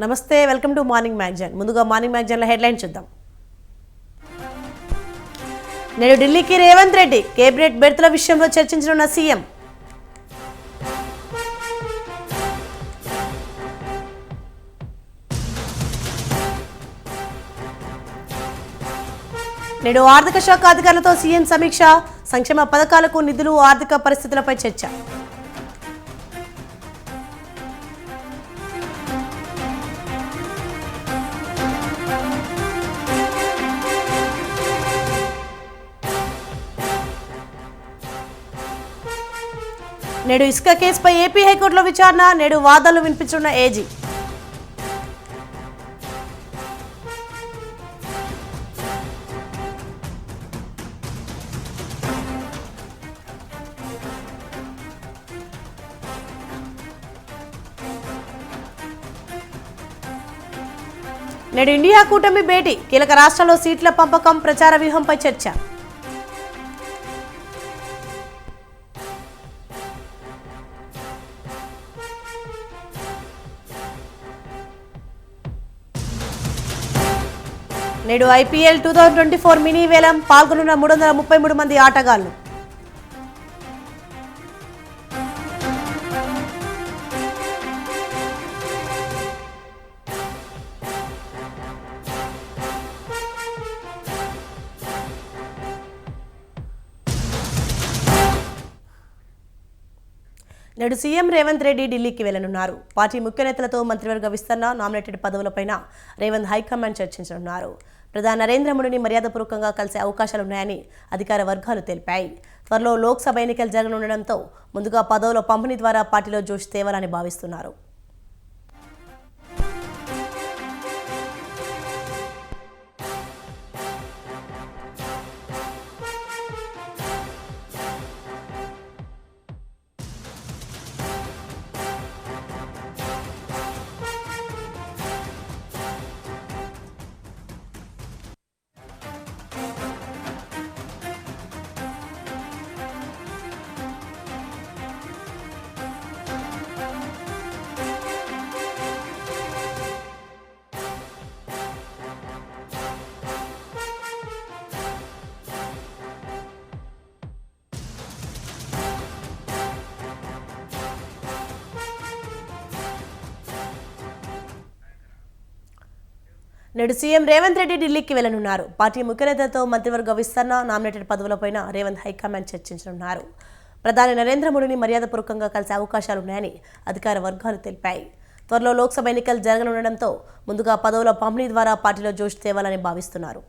నమస్తే, welcome to morning magazine. ముందుగా morning మ్యాగజైన్లో headline చూద్దాం. నేడు ఢిల్లీకి రేవంత్ రెడ్డి, కేబినెట్ బెర్తుల విషయంలో చర్చించనున్న సీఎం. నేడు ఆర్థిక శాఖ అధికారులతో సీఎం సమీక్ష, సంక్షేమ పథకాలకు నిధులు, ఆర్థిక పరిస్థితులపై చర్చ. నేడు ఇసుక కేసుపై ఏపీ హైకోర్టులో విచారణ, నేడు వాదనలు వినిపించనున్న ఏజీ. నేడు ఇండియా కూటమి భేటీ, కీలక రాష్ట్రాల్లో సీట్ల పంపకం, ప్రచార వ్యూహంపై చర్చ. నేడు ఐపీఎల్ 2024 మినీ వేలం, పాల్గొనున్న 333 మంది ఆటగాళ్లు. నేడు సీఎం రేవంత్ రెడ్డి ఢిల్లీకి వెళ్లనున్నారు. పార్టీ ముఖ్య నేతలతో మంత్రివర్గ విస్తరణ, నామినేటెడ్ పదవులపైన రేవంత్ హైకమాండ్ చర్చించనున్నారు. ప్రధాని నరేంద్ర మోడీని మర్యాదపూర్వకంగా కలిసే అవకాశాలున్నాయని అధికార వర్గాలు తెలిపాయి. త్వరలో లోక్సభ ఎన్నికలు జరగనుండడంతో ముందుగా పదవుల పంపిణీ ద్వారా పార్టీలో జోష్ తేవాలని భావిస్తున్నారు. నేడు సీఎం రేవంత్ రెడ్డి ఢిల్లీకి వెళ్లనున్నారు. పార్టీ ముఖ్య నేతలతో మంత్రివర్గ విస్తరణ, నామినేటెడ్ పదవులపైన రేవంత్ హైకమాండ్ చర్చించనున్నారు. ప్రధాని నరేంద్ర మోడీని మర్యాదపూర్వకంగా కలిసే అవకాశాలున్నాయని అధికార వర్గాలు తెలిపాయి. త్వరలో లోక్సభ ఎన్నికలు జరగనుండడంతో ముందుగా పదవుల పంపిణీ ద్వారా పార్టీలో జోష్ తేవాలని భావిస్తున్నారు.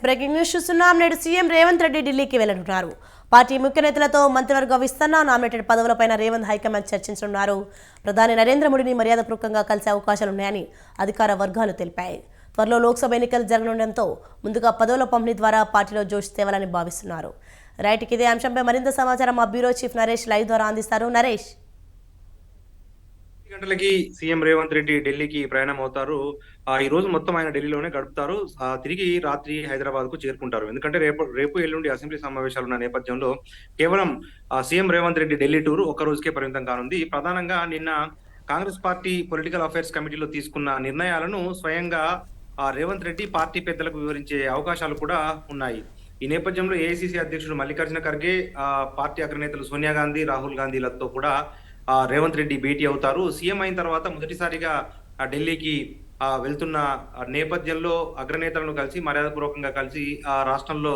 బ్రేకింగ్ న్యూస్ చూస్తున్నాం. నేడు సీఎం రేవంత్ రెడ్డి ఢిల్లీకి వెళ్లనున్నారు. పార్టీ ముఖ్య నేతలతో మంత్రివర్గ విస్తరణ, నామినేటెడ్ పదవులపైన రేవంత్ హైకమాండ్ చర్చించనున్నారు. ప్రధాని నరేంద్ర మోడీని మర్యాదపూర్వకంగా కలిసే అవకాశాలున్నాయని అధికార వర్గాలు తెలిపాయి. త్వరలో లోక్సభ ఎన్నికలు జరగనుండటంతో ముందుగా పదవుల పంపిణీ ద్వారా పార్టీలో జోష్ తేవాలని భావిస్తున్నారు. రైట్కి ఇదే అంశంపై మరింత సమాచారం మా బ్యూరో చీఫ్ నరేష్ లైవ్ ద్వారా అందిస్తారు. నరేష్, గంటలకి సీఎం రేవంత్ రెడ్డి ఢిల్లీకి ప్రయాణం అవుతారు. ఈ రోజు మొత్తం ఆయన ఢిల్లీలోనే గడుపుతారు. తిరిగి రాత్రి హైదరాబాద్ కు చేరుకుంటారు. ఎందుకంటే రేపు ఎల్లుండి అసెంబ్లీ సమావేశాలు ఉన్న నేపథ్యంలో కేవలం సీఎం రేవంత్ రెడ్డి ఢిల్లీ టూర్ ఒక్క రోజుకే పరిమితం కానుంది. ప్రధానంగా నిన్న కాంగ్రెస్ పార్టీ పొలిటికల్ అఫైర్స్ కమిటీలో తీసుకున్న నిర్ణయాలను స్వయంగా రేవంత్ రెడ్డి పార్టీ పెద్దలకు వివరించే అవకాశాలు కూడా ఉన్నాయి. ఈ నేపథ్యంలో ఏఐసీసీ అధ్యక్షుడు మల్లికార్జున ఖర్గే, పార్టీ అగ్రనేతలు సోనియా గాంధీ, రాహుల్ గాంధీలతో కూడా రేవంత్ రెడ్డి భేటీ అవుతారు. సీఎం అయిన తర్వాత మొదటిసారిగా ఢిల్లీకి వెళ్తున్న నేపథ్యంలో అగ్రనేతలను కలిసి మర్యాదపూర్వకంగా కలిసి రాష్ట్రంలో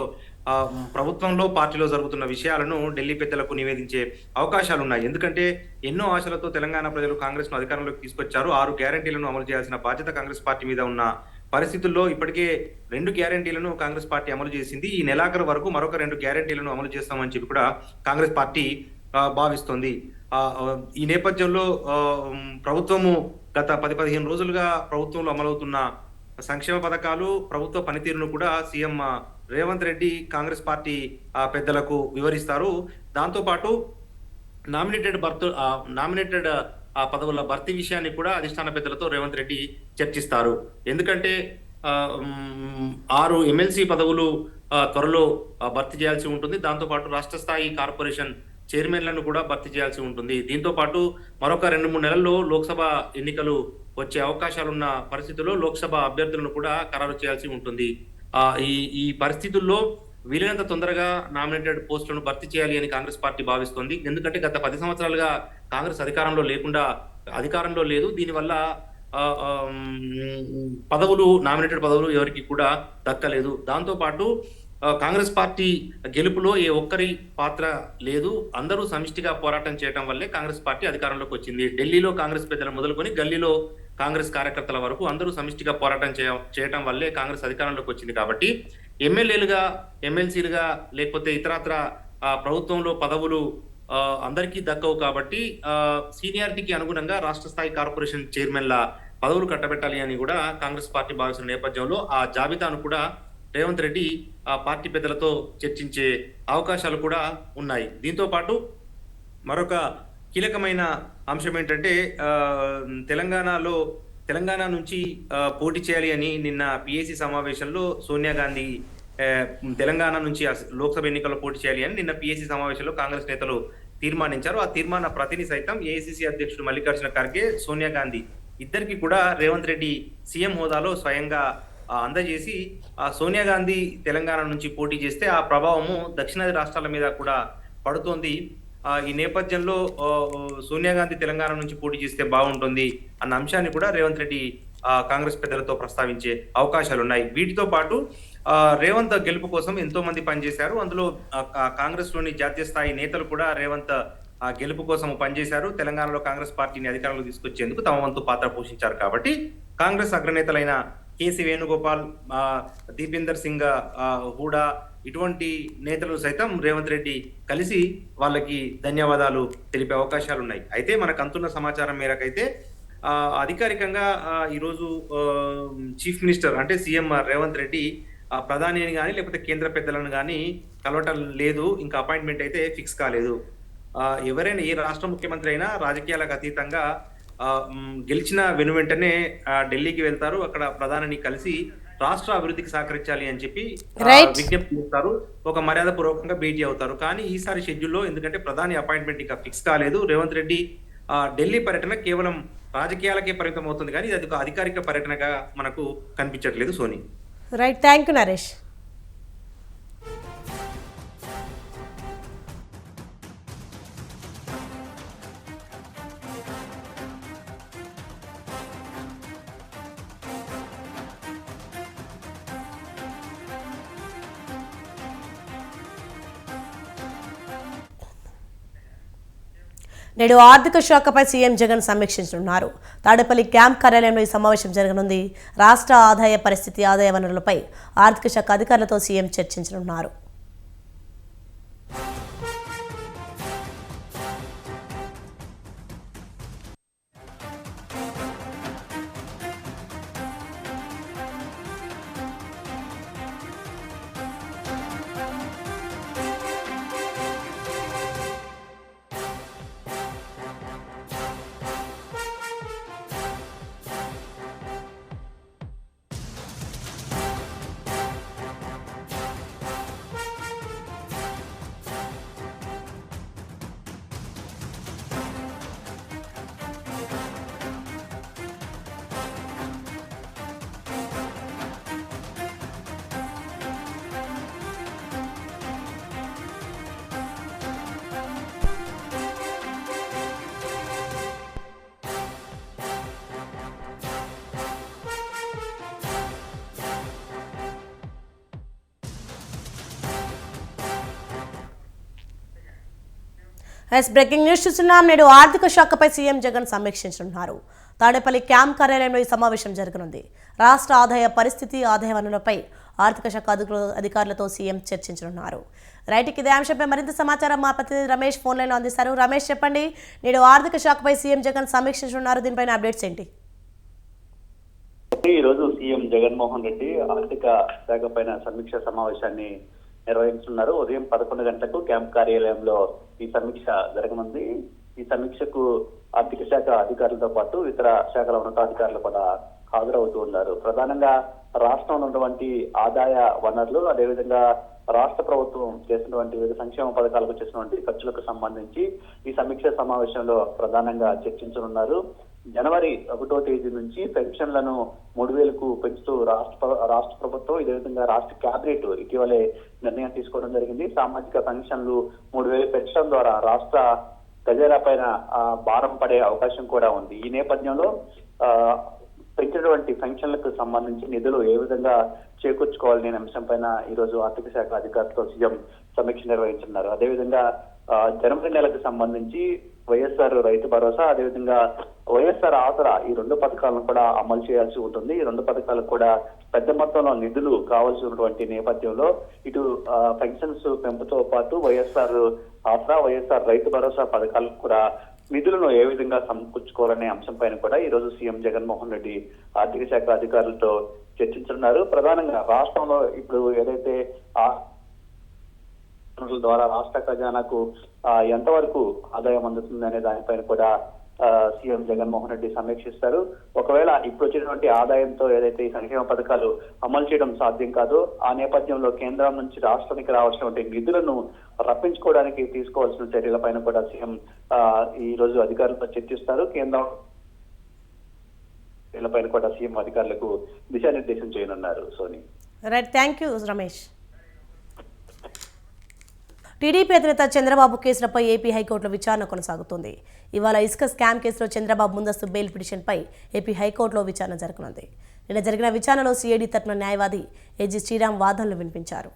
ప్రభుత్వంలో పార్టీలో జరుగుతున్న విషయాలను ఢిల్లీ పెద్దలకు నివేదించే అవకాశాలు ఉన్నాయి. ఎందుకంటే ఎన్నో ఆశలతో తెలంగాణ ప్రజలు కాంగ్రెస్ ను అధికారంలోకి తీసుకొచ్చారు. 6 గ్యారంటీలను అమలు చేయాల్సిన బాధ్యత కాంగ్రెస్ పార్టీ మీద ఉన్న పరిస్థితుల్లో ఇప్పటికే 2 గ్యారంటీలను కాంగ్రెస్ పార్టీ అమలు చేసింది. ఈ నెలాఖరు వరకు మరొక 2 గ్యారంటీలను అమలు చేస్తామని చెప్పి కూడా కాంగ్రెస్ పార్టీ భావిస్తోంది. ఈ నేపథ్యంలో ప్రభుత్వము గత 10-15 రోజులుగా ప్రభుత్వంలో అమలవుతున్న సంక్షేమ పథకాలు, ప్రభుత్వ పనితీరును కూడా సీఎం రేవంత్ రెడ్డి కాంగ్రెస్ పార్టీ పెద్దలకు వివరిస్తారు. దాంతో పాటు నామినేటెడ్ పదవుల భర్తీ విషయాన్ని కూడా అధిష్టాన పెద్దలతో రేవంత్ రెడ్డి చర్చిస్తారు. ఎందుకంటే 6 ఎమ్మెల్సీ పదవులు త్వరలో భర్తీ చేయాల్సి ఉంటుంది. దాంతో పాటు రాష్ట్ర స్థాయి కార్పొరేషన్ చైర్మన్లను కూడా భర్తీ చేయాల్సి ఉంటుంది. దీంతో పాటు మరొక 2-3 నెలల్లో లోక్సభ ఎన్నికలు వచ్చే అవకాశాలున్న పరిస్థితుల్లో లోక్సభ అభ్యర్థులను కూడా ఖరారు చేయాల్సి ఉంటుంది. ఈ పరిస్థితుల్లో వీలైనంత తొందరగా నామినేటెడ్ పోస్టులను భర్తీ చేయాలి అని కాంగ్రెస్ పార్టీ భావిస్తోంది. ఎందుకంటే గత 10 సంవత్సరాలుగా కాంగ్రెస్ అధికారంలో లేదు. దీనివల్ల నామినేటెడ్ పదవులు ఎవరికి కూడా దక్కలేదు. దాంతో పాటు కాంగ్రెస్ పార్టీ గెలుపులో ఏ ఒక్కరి పాత్ర లేదు. అందరూ సమిష్టిగా పోరాటం చేయడం వల్లే కాంగ్రెస్ పార్టీ అధికారంలోకి వచ్చింది. ఢిల్లీలో కాంగ్రెస్ పెద్దలు మొదలుకొని గల్లీలో కాంగ్రెస్ కార్యకర్తల వరకు అందరూ సమిష్టిగా పోరాటం చేయడం వల్లే కాంగ్రెస్ అధికారంలోకి వచ్చింది. కాబట్టి ఎమ్మెల్యేలుగా, ఎమ్మెల్సీలుగా లేకపోతే ఇతరత్ర ప్రభుత్వంలో పదవులు అందరికీ దక్కవు. కాబట్టి సీనియారిటీకి అనుగుణంగా రాష్ట్ర స్థాయి కార్పొరేషన్ చైర్మన్ల పదవులు కట్టబెట్టాలి అని కూడా కాంగ్రెస్ పార్టీ భావిస్తున్న నేపథ్యంలో ఆ జాబితాను కూడా రేవంత్ రెడ్డి పార్టీ పెద్దలతో చర్చించే అవకాశాలు కూడా ఉన్నాయి. దీంతో పాటు మరొక కీలకమైన అంశం ఏంటంటే తెలంగాణ నుంచి పోటీ చేయాలి అని నిన్న పిఏసీ సమావేశంలో సోనియా గాంధీ తెలంగాణ నుంచి లోక్సభ ఎన్నికల్లో పోటీ చేయాలి అని నిన్న పిఏసీ సమావేశంలో కాంగ్రెస్ నేతలు తీర్మానించారు. ఆ తీర్మాన ప్రతిని సైతం ఏఐసీసీ అధ్యక్షుడు మల్లికార్జున ఖర్గే, సోనియా గాంధీ ఇద్దరికి కూడా రేవంత్ రెడ్డి సీఎం హోదాలో స్వయంగా అందజేసి సోనియా గాంధీ తెలంగాణ నుంచి పోటీ చేస్తే ఆ ప్రభావము దక్షిణాది రాష్ట్రాల మీద కూడా పడుతోంది. ఈ నేపథ్యంలో సోనియా గాంధీ తెలంగాణ నుంచి పోటీ చేస్తే బాగుంటుంది అన్న అంశాన్ని కూడా రేవంత్ రెడ్డి కాంగ్రెస్ పెద్దలతో ప్రస్తావించే అవకాశాలు ఉన్నాయి. వీటితో పాటు రేవంత్ గెలుపు కోసం ఎంతో మంది పనిచేశారు. అందులో కాంగ్రెస్ లోని జాతీయ స్థాయి నేతలు కూడా రేవంత్ గెలుపు కోసం పనిచేశారు. తెలంగాణలో కాంగ్రెస్ పార్టీని అధికారంలో తీసుకొచ్చేందుకు తమ వంతు పాత్ర పోషించారు. కాబట్టి కాంగ్రెస్ అగ్రనేతలైన కేసీ వేణుగోపాల్, దీపేందర్ సింగ్ హూడా ఇటువంటి నేతలు సైతం రేవంత్ రెడ్డి కలిసి వాళ్ళకి ధన్యవాదాలు తెలిపే అవకాశాలు ఉన్నాయి. అయితే మనకు అందుతున్న సమాచారం మేరకైతే అధికారికంగా ఈరోజు చీఫ్ మినిస్టర్ అంటే సీఎం రేవంత్ రెడ్డి ప్రధానిని కానీ లేకపోతే కేంద్ర పెద్దలను కానీ కలవటం లేదు. ఇంకా అపాయింట్మెంట్ అయితే ఫిక్స్ కాలేదు. ఎవరైనా ఏ రాష్ట్ర ముఖ్యమంత్రి అయినా రాజకీయాలకు అతీతంగా గెలిచిన వెనువెంటనే ఢిల్లీకి వెళ్తారు. అక్కడ ప్రధానిని కలిసి రాష్ట్ర అభివృద్ధికి సహకరించాలి అని చెప్పి విజ్ఞప్తి చేస్తారు. ఒక మర్యాద పూర్వకంగా భేటీ అవుతారు. కానీ ఈసారి షెడ్యూల్లో ఎందుకంటే ప్రధాని అపాయింట్మెంట్ ఇంకా ఫిక్స్ కాలేదు. రేవంత్ రెడ్డి ఢిల్లీ పర్యటన కేవలం రాజకీయాలకే పరిమితం అవుతుంది కానీ అది ఒక అధికారిక పర్యటనగా మనకు కనిపించట్లేదు. Soni, right, thank you Naresh. నేడు ఆర్థిక శాఖపై సీఎం జగన్ సమీక్షించనున్నారు. తాడేపల్లి క్యాంప్ కార్యాలయంలో ఈ సమావేశం జరగనుంది. రాష్ట్ర ఆదాయ పరిస్థితి, ఆదాయ వనరులపై ఆర్థిక శాఖ అధికారులతో సీఎం చర్చించనున్నారు. బ్రేకింగ్ న్యూస్ చూస్తున్నాం. నేడు ఆర్థిక శాఖపై సీఎం జగన్ సమీక్షించనున్నారు. తాడేపల్లి క్యాంప్ కార్యాలయంలో ఈ సమావేశం జరగనుంది. రాష్ట్ర ఆదాయ పరిస్థితి, ఆదాయ వనరులపై ఆర్థిక శాఖ అధికారులతో సీఎం చర్చించనున్నారు. రైట్కి ఇదే అంశంపై మరింత సమాచారం మా ప్రతినిధి రమేష్ ఫోన్ లైన్లో అందిస్తారు. రమేష్, చెప్పండి, నేడు ఆర్థిక శాఖపై సీఎం జగన్ సమీక్షించనున్నారు. దీనిపైన అప్డేట్స్ ఏంటి? ఈ రోజు సీఎం జగన్మోహన్ రెడ్డి ఆర్థిక శాఖ పైన సమీక్ష సమావేశాన్ని నిర్వహిస్తున్నారు. ఉదయం 11 గంటలకు క్యాంప్ కార్యాలయంలో ఈ సమీక్ష జరగనుంది. ఈ సమీక్షకు ఆర్థిక శాఖ అధికారులతో పాటు ఇతర శాఖల ఉన్నతాధికారులు కూడా హాజరవుతూ ఉన్నారు. ప్రధానంగా రాష్ట్రంలో ఉన్నటువంటి ఆదాయ వనరులు, అదేవిధంగా రాష్ట్ర ప్రభుత్వం చేసినటువంటి వివిధ సంక్షేమ పథకాలకు చేసినటువంటి ఖర్చులకు సంబంధించి ఈ సమీక్ష సమావేశంలో ప్రధానంగా చర్చించనున్నారు. జనవరి 1వ తేదీ నుంచి పెన్షన్లను 3,000కు పెంచుతూ రాష్ట్ర ప్రభుత్వం, ఇదే విధంగా రాష్ట్ర కేబినెట్ ఇటీవలే నిర్ణయం తీసుకోవడం జరిగింది. సామాజిక పెన్షన్లు 3,000 పెంచడం ద్వారా రాష్ట్ర ప్రజల పైన భారం పడే అవకాశం కూడా ఉంది. ఈ నేపథ్యంలో పెంచినటువంటి పెన్షన్లకు సంబంధించి నిధులు ఏ విధంగా చేకూర్చుకోవాలనే అంశం పైన ఈ రోజు ఆర్థిక శాఖ అధికారులతో సీఎం సమీక్ష నిర్వహించున్నారు. అదేవిధంగా జనవరి నెలకు సంబంధించి వైఎస్ఆర్ రైతు భరోసా, అదేవిధంగా వైఎస్ఆర్ ఆసరా, ఈ 2 పథకాలను కూడా అమలు చేయాల్సి ఉంటుంది. ఈ 2 పథకాలకు కూడా పెద్ద మొత్తంలో నిధులు కావాల్సి ఉన్నటువంటి నేపథ్యంలో ఇటు పెన్షన్స్ పెంపుతో పాటు వైఎస్ఆర్ ఆసరా, వైఎస్ఆర్ రైతు భరోసా పథకాలకు కూడా నిధులను ఏ విధంగా సమకూర్చుకోవాలనే అంశం పైన కూడా ఈ రోజు సీఎం జగన్మోహన్ రెడ్డి ఆర్థిక శాఖ అధికారులతో చర్చించనున్నారు. ప్రధానంగా రాష్ట్రంలో ఇప్పుడు ఏదైతే ద్వారా రాష్ట్ర ఖజానాకు ఎంతవరకు ఆదాయం అందుతుంది అనే దానిపైన కూడా సీఎం జగన్మోహన్ రెడ్డి సమీక్షిస్తారు. ఒకవేళ ఇప్పుడు వచ్చినటువంటి ఆదాయంతో ఏదైతే ఈ సంక్షేమ పథకాలు అమలు చేయడం సాధ్యం కాదో ఆ నేపథ్యంలో కేంద్రం నుంచి రాష్ట్రానికి రావాల్సినటువంటి నిధులను రప్పించుకోవడానికి తీసుకోవాల్సిన చర్యలపైన కూడా సీఎం ఈ రోజు అధికారులతో చర్చిస్తారు. కేంద్రం చర్యలపైన కూడా సీఎం అధికారులకు దిశానిర్దేశం చేయనున్నారు. Soni, right, thank you Ramesh. TDP అధినేత చంద్రబాబు కేసులపై ఏపీ హైకోర్టులో విచారణ కొనసాగుతుంది. ఇవాళ ఇసుక స్కామ్ కేసులో చంద్రబాబు ముందస్తు బెయిల్ పిటిషన్పై ఏపీ హైకోర్టులో విచారణ జరగనుంది. నిన్న జరిగిన విచారణలో సిఐడి తరపున న్యాయవాది ఏజీ శ్రీరామ్ వాదనలు వినిపించారు.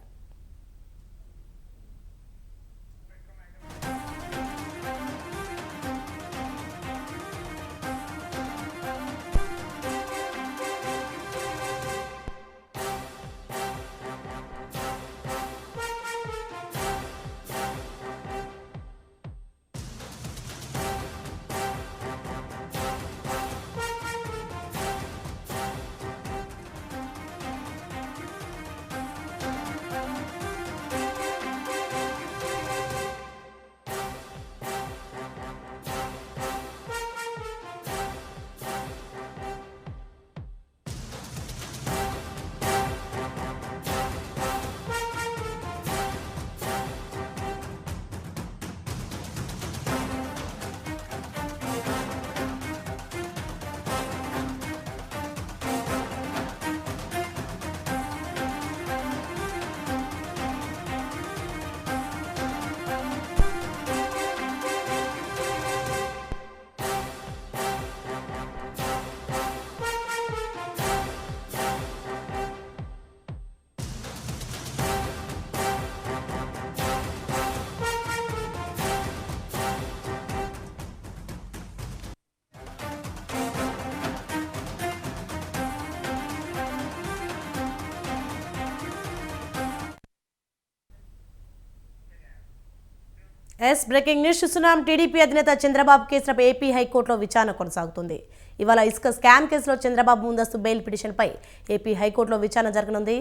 బ్రేకింగ్ న్యూస్ చూస్తున్నాం. టీడీపీ అధినేత చంద్రబాబు కేసులపై ఏపీ హైకోర్టులో విచారణ కొనసాగుతుంది. ఇవాళ ఇసుక స్కామ్ కేసులో చంద్రబాబు ముందస్తు బెయిల్ పిటిషన్పై ఏపీ హైకోర్టులో విచారణ జరగనుంది.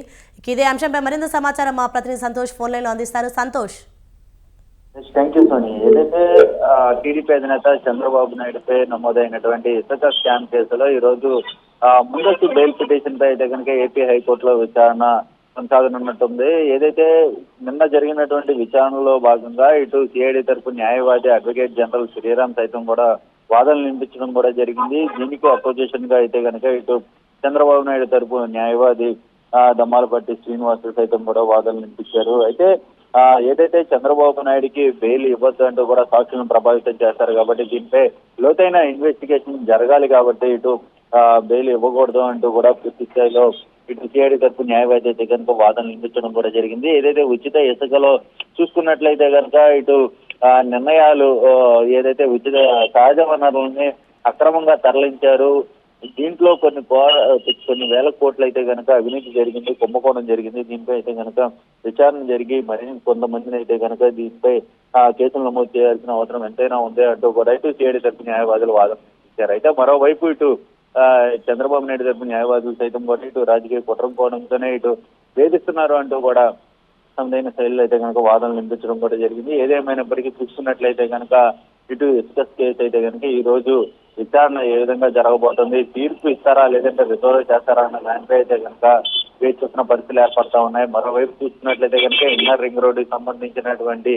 ఇదే అంశంపై మరింత సమాచారం మా ప్రతినిధి సంతోష్ ఫోన్ లైన్లో అందిస్తారు. Santosh, thank you Soni. ఏదైతే టీడీపీ అధినేత చంద్రబాబు నాయుడుపై నమోదైనటువంటి ఇసుక స్కామ్ కేసులో ఈ రోజు ముందస్తు బెయిల్ పిటిషన్ పై అయితే కనుక ఏపీ హైకోర్టులో విచారణ కొనసాగనున్నట్టుంది. ఏదైతే నిన్న జరిగినటువంటి విచారణలో భాగంగా ఇటు సిఐడి తరపు న్యాయవాది అడ్వకేట్ జనరల్ శ్రీరామ్ సైతం కూడా వాదనలు వినిపించడం కూడా జరిగింది. దీనికి అపోజిషన్ గా అయితే కనుక ఇటు చంద్రబాబు నాయుడు తరపు న్యాయవాది దమ్మాలపట్టి శ్రీనివాసులు సైతం కూడా వాదనలు వినిపించారు. అయితే ఏదైతే చంద్రబాబు నాయుడికి బెయిల్ ఇవ్వద్దు అంటూ కూడా సాక్షులను ప్రభావితం చేస్తారు కాబట్టి దీనిపై లోతైన ఇన్వెస్టిగేషన్ జరగాలి కాబట్టి ఇటు బెయిల్ ఇవ్వకూడదు అంటూ కూడా పూర్తి స్థాయిలో ఇటు సిఐడి తరపు న్యాయవాది అయితే కనుక వాదనలు వినిపించడం కూడా జరిగింది. ఏదైతే ఉచిత ఇసుకలో చూసుకున్నట్లయితే కనుక ఇటు నిర్ణయాలు ఏదైతే సహజ వనరుల్ని అక్రమంగా తరలించారు, దీంట్లో కొన్ని వేల కోట్లు అయితే కనుక అవినీతి జరిగింది, కుంభకోణం జరిగింది. దీనిపై అయితే కనుక విచారణ జరిగి మరి కొంతమందిని అయితే కనుక దీనిపై కేసులు నమోదు చేయాల్సిన అవసరం ఎంతైనా ఉంది అంటూ కూడా ఇటు సిఐడి తరపు న్యాయవాదులు వాదన ఇచ్చారు. అయితే మరోవైపు ఇటు చంద్రబాబు నాయుడు తరపు న్యాయవాదులు సైతం కూడా ఇటు రాజకీయ కుట్రపోవడంతోనే ఇటు వేధిస్తున్నారు అంటూ కూడా తమదైన శైలిలో అయితే కనుక వాదనలు వినిపించడం కూడా జరిగింది. ఏదేమైనప్పటికీ చూసుకున్నట్లయితే కనుక ఇటు ఇసుక కేసు అయితే కనుక ఈ రోజు విచారణ ఏ విధంగా జరగబోతుంది, తీర్పు ఇస్తారా లేదంటే రిజర్వ్ చేస్తారా అన్న దానిపై అయితే కనుక వేచి చూసిన పరిస్థితులు ఏర్పడతా ఉన్నాయి. మరోవైపు చూసుకున్నట్లయితే కనుక ఇన్నర్ రింగ్ రోడ్డుకి సంబంధించినటువంటి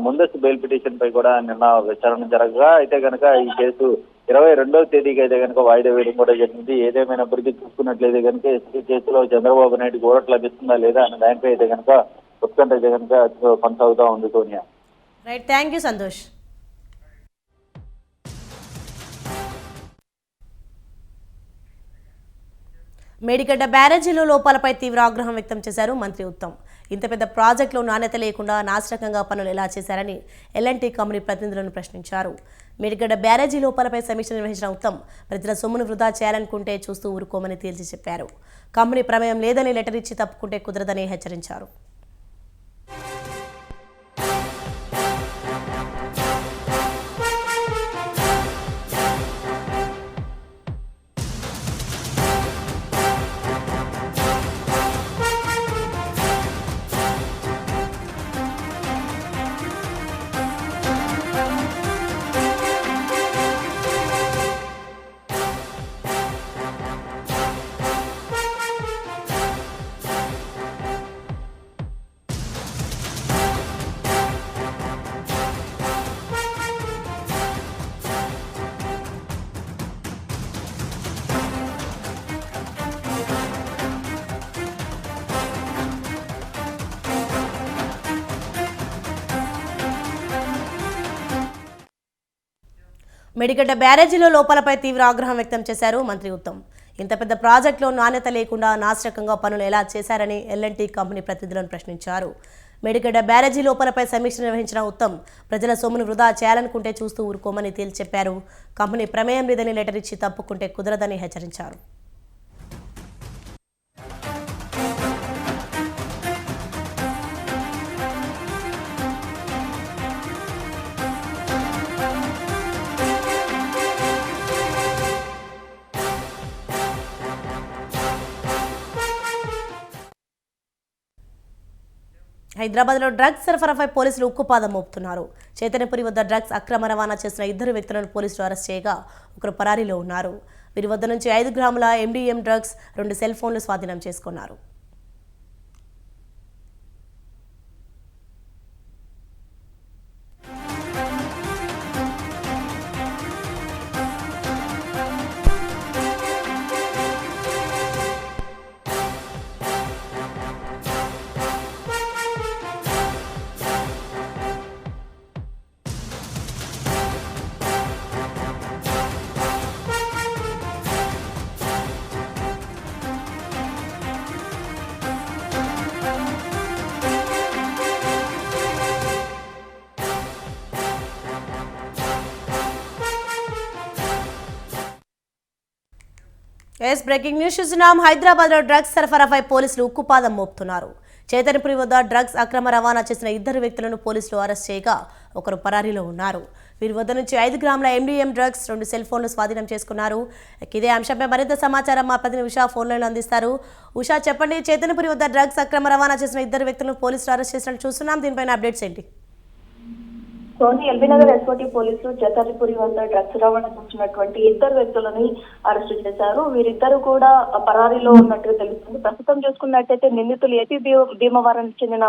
ముందస్తు బెయిల్ పిటిషన్ పై కూడా నిన్న విచారణ జరగగా అయితే కనుక ఈ కేసు 22వ తేదీకి అయితే కనుక వాయిదా వేయడం కూడా జరిగింది. ఏదేమైనప్పటికీ చూసుకున్నట్లయితే కనుక ఇసుక కేసులో చంద్రబాబు నాయుడు ఊరట లభిస్తుందా లేదా అన్న దానిపై అయితే కనుక ఉత్కంఠ అయితే కనుక కొనసాగుతూ ఉంది. Sonia, right, thank you Santosh. Medigadda బ్యారేజీలో లోపాలపై తీవ్ర ఆగ్రహం వ్యక్తం చేశారు మంత్రి ఉత్తమ్. ఇంత పెద్ద ప్రాజెక్టులో నాణ్యత లేకుండా నాశనకంగా పనులు ఎలా చేశారని ఎల్ఎన్టీ కంపెనీ ప్రతినిధులను ప్రశ్నించారు. మేడిగడ్డ బ్యారేజీ లోపాలపై సమీక్ష నిర్వహించిన ఉత్తమ్ ప్రజల సొమ్మును వృధా చేయాలనుకుంటే చూస్తూ ఊరుకోమని తేల్చి చెప్పారు. కంపెనీ ప్రమేయం లేదని లెటర్ ఇచ్చి తప్పుకుంటే కుదరదని హెచ్చరించారు. మేడిగడ్డ బ్యారేజీలో లోపాలపై తీవ్ర ఆగ్రహం వ్యక్తం చేశారు మంత్రి ఉత్తమ్. ఇంత పెద్ద ప్రాజెక్టులో నాణ్యత లేకుండా నాశరకంగా పనులు ఎలా చేశారని ఎల్ఎన్టీ కంపెనీ ప్రతినిధులను ప్రశ్నించారు. మేడిగడ్డ బ్యారేజీ లోపాలపై సమీక్ష నిర్వహించిన ఉత్తమ్ ప్రజల సొమ్మును వృధా చేయాలనుకుంటే చూస్తూ ఊరుకోమని తేల్చి చెప్పారు. కంపెనీ ప్రమేయం లేదని లెటర్ ఇచ్చి తప్పుకుంటే కుదరదని హెచ్చరించారు. హైదరాబాద్లో డ్రగ్స్ సరఫరాపై పోలీసులు ఉక్కుపాదం మోపుతున్నారు. చైతన్యపురి వద్ద డ్రగ్స్ అక్రమ రవాణా చేసిన 2 వ్యక్తులను పోలీసులు అరెస్ట్ చేయగా ఒకరు పరారీలో ఉన్నారు. వీరి వద్ద నుంచి 5 గ్రాముల MDM డ్రగ్స్, 2 సెల్ ఫోన్లు స్వాధీనం చేసుకున్నారు. బ్రేకింగ్ న్యూస్ చూస్తున్నాం. హైదరాబాద్లో డ్రగ్స్ సరఫరాపై పోలీసులు ఉక్కుపాదం మోపుతున్నారు. చైతన్యపురి వద్ద డ్రగ్స్ అక్రమ రవాణా చేసిన 2 వ్యక్తులను పోలీసులు అరెస్ట్ చేయగా ఒకరు పరారీలో ఉన్నారు. వీరి వద్ద నుంచి 5 గ్రాముల MDM డ్రగ్స్, 2 సెల్ ఫోన్లు స్వాధీనం చేసుకున్నారు. ఇదే అంశంపై మరింత సమాచారం మా ప్రతినిధి ఉషా ఫోన్ లైన్లో అందిస్తారు. ఉషా, చెప్పండి, చైతన్యపురి వద్ద డ్రగ్స్ అక్రమ రవాణా చేసిన 2 వ్యక్తులను పోలీసులు అరెస్ట్ చేసినట్టు చూస్తున్నాం. దీనిపైన అప్డేట్స్ ఏంటి? సోని, ఎల్బీనగర్ ఎస్ఓటీ పోలీసులు చైతన్యపురి వద్ద డ్రగ్స్ రవాణా చేసినటువంటి 2 వ్యక్తులని అరెస్టు చేశారు. వీరిద్దరు కూడా పరారీలో ఉన్నట్టుగా తెలుస్తుంది. ప్రస్తుతం చూసుకున్నట్టయితే నిందితులు ఏపీ భీమవరానికి చెందిన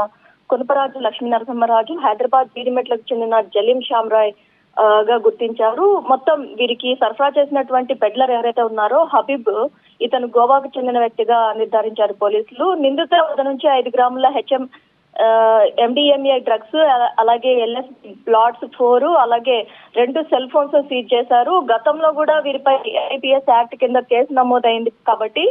కొనపరాజు లక్ష్మీ నరసింహరాజు, హైదరాబాద్ బీడిమెట్లకు చెందిన జలీం షామ్రాయ్ గా గుర్తించారు. మొత్తం వీరికి సరఫరా చేసినటువంటి పెడ్లర్ ఎవరైతే ఉన్నారో హబీబ్, ఇతను గోవాకు చెందిన వ్యక్తిగా నిర్ధారించారు పోలీసులు. నిందితుల వద్ద నుంచి 5 గ్రాముల MDMA డ్రగ్స్, అలాగే LS ప్లాట్స్ 4, అలాగే 2 సెల్ ఫోన్స్ సీజ్ చేశారు. గతంలో కూడా వీరిపై IPS యాక్ట్ కింద కేసు నమోదైంది కాబట్టి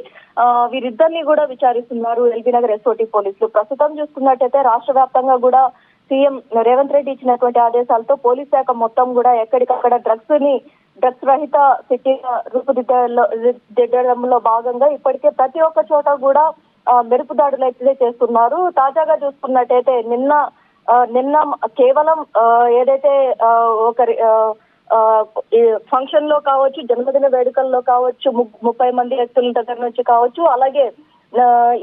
వీరిద్దరిని కూడా విచారిస్తున్నారు ఎల్బీనగర్ ఎస్ఓటీ పోలీసులు. ప్రస్తుతం చూసుకున్నట్టయితే రాష్ట్ర వ్యాప్తంగా కూడా సీఎం రేవంత్ రెడ్డి ఇచ్చినటువంటి ఆదేశాలతో పోలీస్ శాఖ మొత్తం కూడా ఎక్కడికక్కడ డ్రగ్స్ రహిత సిటీగా రూపుదిద్దడంలో భాగంగా ఇప్పటికే ప్రతి ఒక్క చోట కూడా మెరుపు దాడులు అయితే చేస్తున్నారు. తాజాగా చూసుకున్నట్టయితే నిన్న కేవలం ఏదైతే ఒక ఫంక్షన్ లో కావచ్చు, జన్మదిన వేడుకల్లో కావచ్చు, 30 మంది వ్యక్తుల దగ్గర నుంచి కావచ్చు, అలాగే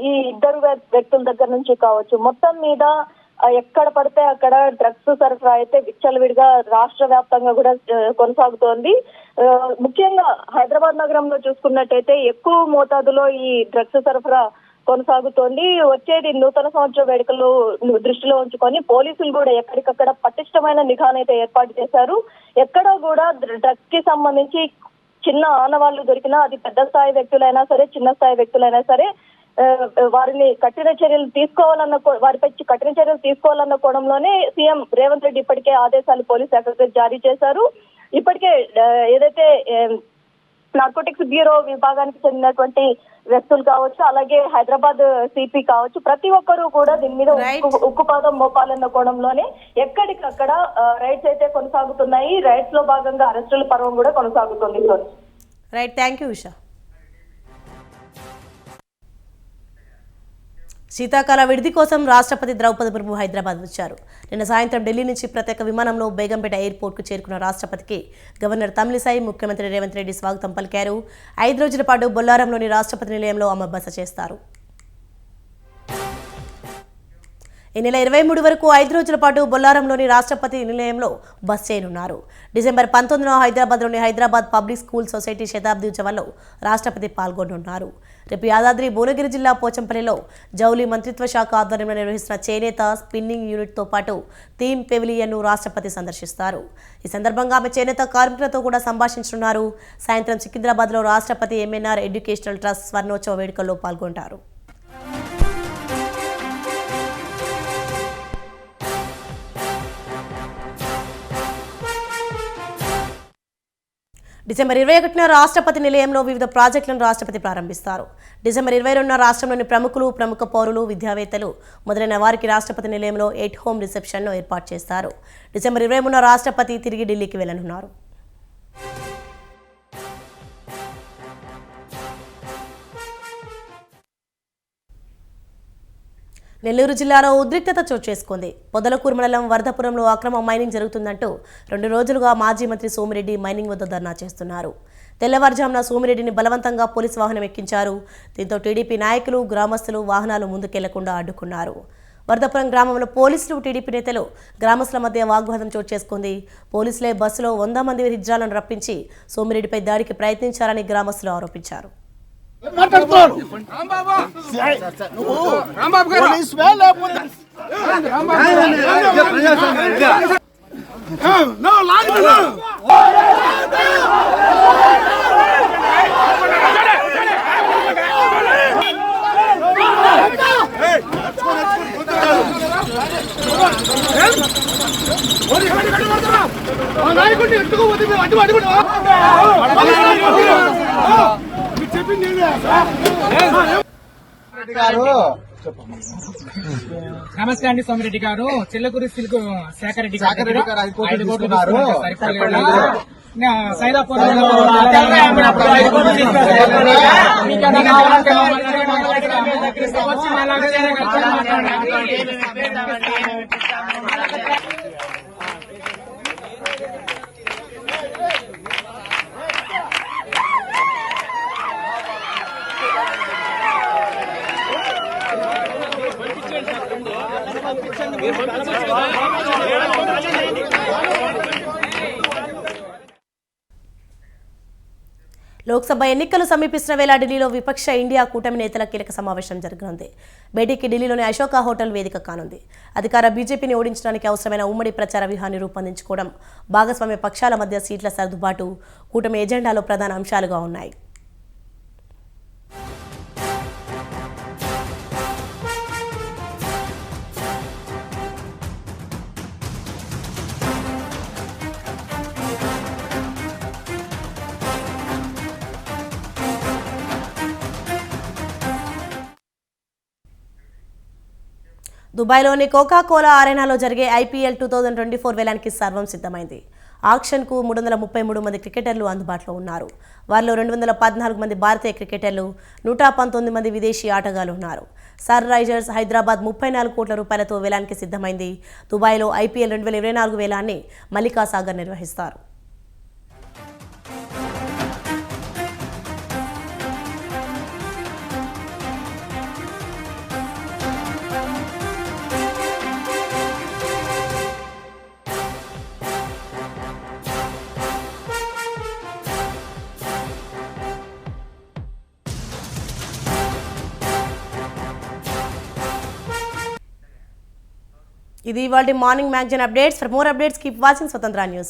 ఈ ఇద్దరు వ్యక్తుల దగ్గర నుంచి కావచ్చు, మొత్తం మీద ఎక్కడ పడితే అక్కడ డ్రగ్స్ సరఫరా అయితే విచ్చలవిడిగా రాష్ట్ర వ్యాప్తంగా కూడా కొనసాగుతోంది. ముఖ్యంగా హైదరాబాద్ నగరంలో చూసుకున్నట్టయితే ఎక్కువ మోతాదులో ఈ డ్రగ్స్ సరఫరా కొనసాగుతోంది. వచ్చేది నూతన సంవత్సర వేడుకలు దృష్టిలో ఉంచుకొని పోలీసులు కూడా ఎక్కడికక్కడ పటిష్టమైన నిఘానైతే ఏర్పాటు చేశారు. ఎక్కడో కూడా డ్రగ్స్ కి సంబంధించి చిన్న ఆనవాళ్లు దొరికినా, అది పెద్ద స్థాయి వ్యక్తులైనా సరే, చిన్న స్థాయి వ్యక్తులైనా సరే, వారిపై కఠిన చర్యలు తీసుకోవాలన్న కోణంలోనే సీఎం రేవంత్ రెడ్డి ఇప్పటికే ఆదేశాలు పోలీస్ శాఖకు జారీ చేశారు. ఇప్పటికే ఏదైతే నార్కోటిక్స్ బ్యూరో విభాగానికి చెందినటువంటి వ్యక్తులు కావచ్చు, అలాగే హైదరాబాద్ సిపి కావచ్చు, ప్రతి ఒక్కరూ కూడా దీని మీద ఉక్కుపాదం మోపాలన్న కోణంలోనే ఎక్కడికక్కడ రైడ్స్ అయితే కొనసాగుతున్నాయి. రైడ్స్ లో భాగంగా అరెస్టుల పర్వం కూడా కొనసాగుతుంది. Right, thank you Usha. శీతాకాల విడిది కోసం రాష్ట్రపతి ద్రౌపది ముర్ము హైదరాబాద్ వచ్చారు. నిన్న సాయంత్రం ఢిల్లీ నుంచి ప్రత్యేక విమానంలో బేగంపేట ఎయిర్పోర్ట్కు చేరుకున్న రాష్ట్రపతికి గవర్నర్ తమిళిసై, ముఖ్యమంత్రి రేవంత్ రెడ్డి స్వాగతం పలికారు. 5 రోజుల పాటు బొల్లారంలోని రాష్ట్రపతి నిలయంలో ఆమె బస చేస్తారు. ఈ నెల 23 వరకు 5 రోజుల పాటు బొల్లారంలోని రాష్ట్రపతి నిలయంలో బస్ చేయనున్నారు. డిసెంబర్ 19న హైదరాబాద్లోని హైదరాబాద్ పబ్లిక్ స్కూల్ సొసైటీ శతాబ్ది ఉత్సవాల్లో రాష్ట్రపతి పాల్గొనున్నారు. రేపు యాదాద్రి భువనగిరి జిల్లా పోచంపల్లిలో జౌలి మంత్రిత్వ శాఖ ఆధ్వర్యంలో నిర్వహిస్తున్న చేనేత స్పిన్నింగ్ యూనిట్తో పాటు థీమ్ పెవిలియన్ను రాష్ట్రపతి సందర్శిస్తారు. ఈ సందర్భంగా ఆమె చేనేత కార్మికులతో కూడా సంభాషించనున్నారు. సాయంత్రం సికింద్రాబాద్లో రాష్ట్రపతి ఎంఎన్ఆర్ ఎడ్యుకేషనల్ ట్రస్ట్ స్వర్ణోత్సవ వేడుకల్లో పాల్గొంటారు. డిసెంబర్ 21న రాష్ట్రపతి నిలయంలో వివిధ ప్రాజెక్టులను రాష్ట్రపతి ప్రారంభిస్తారు. డిసెంబర్ 22న రాష్ట్రంలోని ప్రముఖ పౌరులు, విద్యావేత్తలు మొదలైన వారికి రాష్ట్రపతి నిలయంలో ఎట్ హోమ్ రిసెప్షన్ను ఏర్పాటు చేస్తారు. డిసెంబర్ 23న రాష్ట్రపతి తిరిగి ఢిల్లీకి వెళ్లనున్నారు. నెల్లూరు జిల్లాలో ఉద్రిక్తత చోటు చేసుకుంది. పొదలకూరు మండలం వరదపురంలో అక్రమ మైనింగ్ జరుగుతుందంటూ 2 రోజులుగా మాజీ మంత్రి సోమిరెడ్డి మైనింగ్ వద్ద ధర్నా చేస్తున్నారు. తెల్లవారుజామున సోమిరెడ్డిని బలవంతంగా పోలీసు వాహనం ఎక్కించారు. దీంతో టీడీపీ నాయకులు, గ్రామస్తులు వాహనాలు ముందుకెళ్లకుండా అడ్డుకున్నారు. వరదపురం గ్రామంలో పోలీసులు, టీడీపీ నేతలు, గ్రామస్తుల మధ్య వాగ్వాదం చోటు చేసుకుంది. పోలీసులే బస్సులో 100 మంది హిజ్రాలను రప్పించి సోమిరెడ్డిపై దాడికి ప్రయత్నించారని గ్రామస్తులు ఆరోపించారు. నమస్తే అండి. సోమిరెడ్డి గారు చిల్లకూరి సిల్క్ శేఖర్ రెడ్డి సైదాపూర్ లోక్సభ ఎన్నికలు సమీపిస్తున్న వేళ ఢిల్లీలో విపక్ష ఇండియా కూటమి నేతల కీలక సమావేశం జరగనుంది. భేటీకి ఢిల్లీలోని అశోక హోటల్ వేదిక కానుంది. అధికార బీజేపీని ఓడించడానికి అవసరమైన ఉమ్మడి ప్రచార వ్యూహాన్ని రూపొందించుకోవడం, భాగస్వామ్య పక్షాల మధ్య సీట్ల సర్దుబాటు కూటమి ఎజెండాలో ప్రధాన అంశాలుగా ఉన్నాయి. దుబాయ్లోని కోకాకోలా అరేనాలో జరిగే ఐపీఎల్ 2024 వేలానికి సర్వం సిద్ధమైంది. ఆక్షన్కు 333 మంది క్రికెటర్లు అందుబాటులో ఉన్నారు. వారిలో 214 మంది భారతీయ క్రికెటర్లు, 119 మంది విదేశీ ఆటగాళ్లు ఉన్నారు. సన్ రైజర్స్ హైదరాబాద్ 34 కోట్ల రూపాయలతో వేలానికి సిద్ధమైంది. దుబాయ్లో ఐపీఎల్ 2024 వేలాన్ని మల్లికా సాగర్ నిర్వహిస్తారు. ఇది ఇవాల్టి morning magazine updates. For more updates keep watching స్వతంత్ర న్యూస్.